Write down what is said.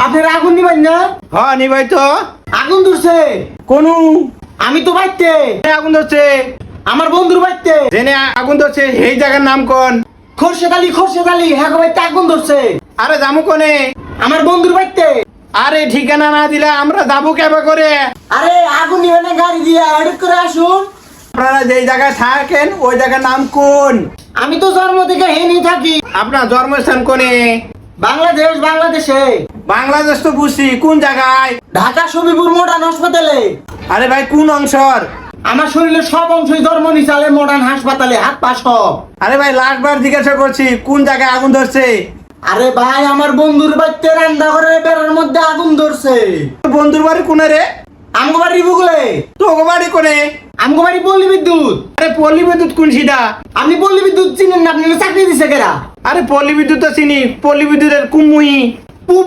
আপনার আগুন নিবেন না? হ্যাঁ নিবাই তো। আগুন ধরছে কোন আমি তো বাইতে আগুন ধরছে? আমার বন্ধুর বাইতে জেনে আগুন ধরছে এই জায়গার নাম কোন? খোরশেদ আলী হ্যাঁ বাইতে আগুন ধরছে আরে যাবো কোনে? আমার বন্ধুর বাইতে। আরে ঠিকানা না দিলে আমরা যাবো কেবা করে? আরে আগুন নিবেন গাড়ি দিয়ে হেডক করে আসুন। আপনারা যেই জায়গায় থাকেন ওই জায়গার নাম কোন? আমি তো জন্ম থেকে হেনি থাকি। আপনার জন্মস্থান কোনে? বাংলাদেশে বাংলাদেশ তো বুঝছি, কোন জায়গায়? ঢাকা শফিপুর মডার্ন হাসপাতালে। আরে ভাই কোন অংশর? আমার শরীরের সব অংশই ধর্ম নিচালে মডার্ন হাসপাতালে, হাত পা সব। আরে ভাই লাস্ট বার জিজ্ঞাসা করছি কোন জায়গায় আগুন ধরছে? আরে ভাই আমার বন্ধুর বাড়িতে রান্না করে বেড়ার মধ্যে আগুন ধরছে। বন্ধুর বাড়ি কোনে রে? আমগো বাড়ি বুগলে। তো বাড়ি কোনে? আমগো বাড়ি পল্লী বিদ্যুৎ। আরে পল্লী বিদ্যুৎ কোন সিধা? আপনি পল্লী বিদ্যুৎ চিনেন না? আপনি চাকরি দিছে কেরা? আরে পল্লী বিদ্যুৎ তো চিনি, পল্লী বিদ্যুতের কুমুই। পূব